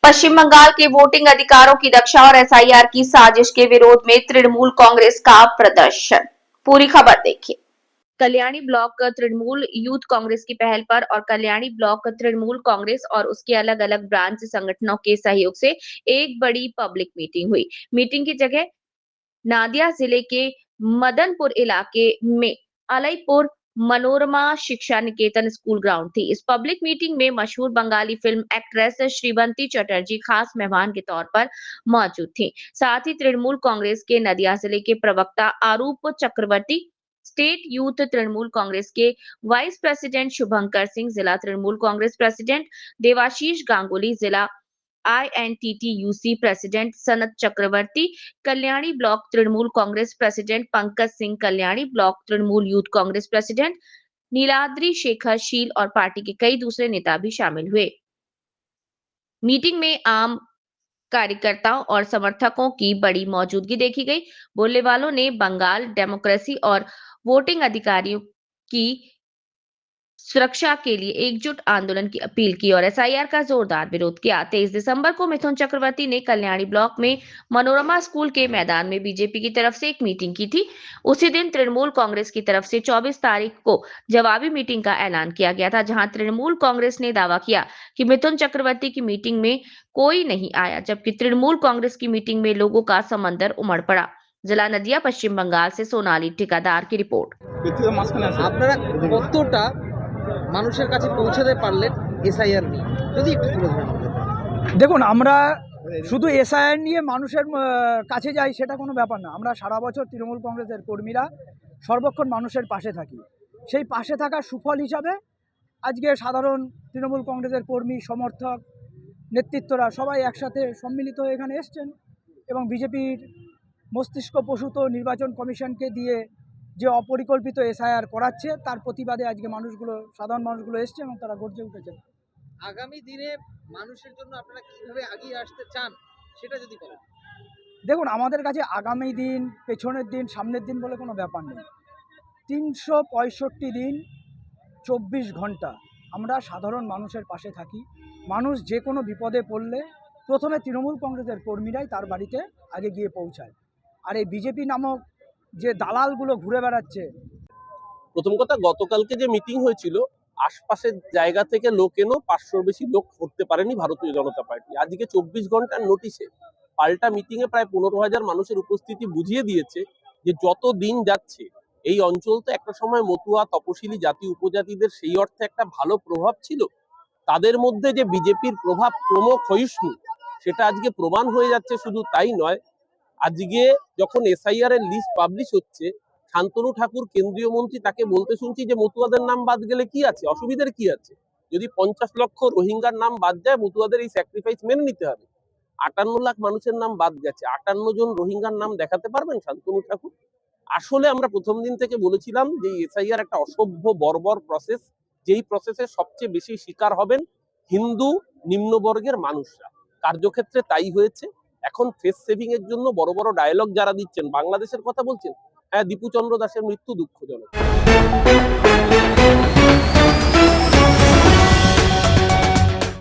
पश्चिम बंगाल के वोटिंग अधिकारों की रक्षा और एसआईआर की साजिश के विरोध में तृणमूल कांग्रेस का प्रदर्शन। पूरी खबर देखिए। कल्याणी ब्लॉक तृणमूल यूथ कांग्रेस की पहल पर और कल्याणी ब्लॉक तृणमूल कांग्रेस और उसके अलग अलग ब्रांच संगठनों के सहयोग से एक बड़ी पब्लिक मीटिंग हुई। मीटिंग की जगह नादिया जिले के मदनपुर इलाके में अलईपुर मनोरमा शिक्षा निकेतन स्कूल ग्राउंड थी। इस पब्लिक मीटिंग में मशहूर बंगाली फिल्म एक्ट्रेस श्रीवंती चटर्जी खास मेहमान के तौर पर मौजूद थी। साथ ही तृणमूल कांग्रेस के नदिया जिले के प्रवक्ता आरूप चक्रवर्ती, स्टेट यूथ तृणमूल कांग्रेस के वाइस प्रेसिडेंट शुभंकर सिंह, जिला तृणमूल कांग्रेस प्रेसिडेंट देवाशीष गांगुली, जिला INTTUC president Sanat Chakraborty, Kalyani block Trinamool Congress president Pankaj Singh, Kalyani block Trinamool youth Congress president Niladri Shekhar Sil और पार्टी के कई दूसरे नेता भी शामिल हुए। मीटिंग में आम कार्यकर्ताओं और समर्थकों की बड़ी मौजूदगी देखी गई। बोलने वालों ने बंगाल डेमोक्रेसी और वोटिंग अधिकारियों की सुरक्षा के लिए एकजुट आंदोलन की अपील की और एसआईआर का जोरदार विरोध किया। 23 दिसंबर को मिथुन चक्रवर्ती ने कल्याणी ब्लॉक में मनोरमा स्कूल के मैदान में बीजेपी की तरफ से एक मीटिंग की थी। उसी दिन तृणमूल कांग्रेस की तरफ से 24 तारीख को जवाबी मीटिंग का ऐलान किया गया था, जहां तृणमूल कांग्रेस ने दावा किया कि मिथुन चक्रवर्ती की मीटिंग में कोई नहीं आया, जबकि तृणमूल कांग्रेस की मीटिंग में लोगों का समंदर उमड़ पड़ा। जिला नदिया, पश्चिम बंगाल से सोनाली ठेकेदार की रिपोर्ट। আপনারা কতটা মানুষের কাছে পৌঁছাতে পারলেন এসআইআর নিয়ে, যদি একটু তুলে ধরেন। দেখুন, আমরা শুধু এসআইআর নিয়ে মানুষের কাছে যাই সেটা কোনো ব্যাপার না। আমরা সারা বছর তৃণমূল কংগ্রেসের কর্মীরা সর্বক্ষণ মানুষের পাশে থাকি। সেই পাশে থাকার সুফল হিসাবে আজকে সাধারণ তৃণমূল কংগ্রেসের কর্মী, সমর্থক, নেতৃত্বরা সবাই একসাথে সম্মিলিত হয়ে এখানে এসছেন এবং বিজেপির মস্তিষ্ক প্রসূত নির্বাচন কমিশনকে দিয়ে যে অপরিকল্পিত এসআইআর করাচ্ছে তার প্রতিবাদে আজকে সাধারণ মানুষগুলো এসছে এবং তারা গর্জে উঠেছে। আগামী দিনে মানুষের জন্য আপনারা কিভাবে এগিয়ে আসতে চান সেটা যদি বলেন। দেখুন, আমাদের কাছে আগামী দিন, পেছনের দিন, সামনের দিন বলে কোনো ব্যাপার নেই। 365 দিন 24 ঘন্টা আমরা সাধারণ মানুষের পাশে থাকি। মানুষ যে কোনো বিপদে পড়লে প্রথমে তৃণমূল কংগ্রেসের কর্মীরাই তার বাড়িতে আগে গিয়ে পৌঁছায়। আর এই বিজেপি নামক যে দালালগুলো ঘুরে বেড়াচ্ছে। প্রথম কথা, গতকালকে যে মিটিং হয়েছিল আশপাশের জায়গা থেকে লোক এনো, 500-র বেশি লোক করতে পারেনি ভারতীয় জনতা পার্টি। আজকে 24 ঘন্টার নোটিশে পাল্টা মিটিং এ প্রায় 15,000 মানুষের উপস্থিতি বুঝিয়ে দিয়েছে যে যত দিন যাচ্ছে এই অঞ্চল তো একটা সময় মতুয়া, তপশিলি জাতি উপজাতিদের সেই অর্থে একটা ভালো প্রভাব ছিল, তাদের মধ্যে যে বিজেপির প্রভাব ক্রমক্ষয়িষ্ণু সেটা আজকে প্রমাণ হয়ে যাচ্ছে। শুধু তাই নয়, আজকে যখন এসআইআর এর লিস্ট পাবলিশ হচ্ছে, শান্তনু ঠাকুর কেন্দ্রীয় মন্ত্রী তাকে বলতে শুনছি যে মতুয়াদের নাম বাদ গেলে কি আছে, অসুবিধার কি আছে, যদি 50 লক্ষ রোহিঙ্গার নাম বাদ যায় মতুয়াদের এই স্যাক্রিফাইস মেনে নিতে হবে। 58 লাখ মানুষের নাম বাদ গেছে, 58 জন রোহিঙ্গার নাম দেখাতে পারবেন শান্তনু ঠাকুর? আসলে আমরা প্রথম দিন থেকে বলেছিলাম যে এসআইআর একটা অসভ্য বর্বর প্রসেস, যেই প্রসেসে সবচেয়ে বেশি শিকার হবেন হিন্দু নিম্নবর্গের মানুষরা। কার্যক্ষেত্রে তাই হয়েছে। এখন ফেস সেভিং এর জন্য বড় বড় ডায়লগ যারা দিচ্ছেন, বাংলাদেশের কথা বলছেন, হ্যাঁ, দীপু চন্দ্র দাসের মৃত্যু দুঃখজনক।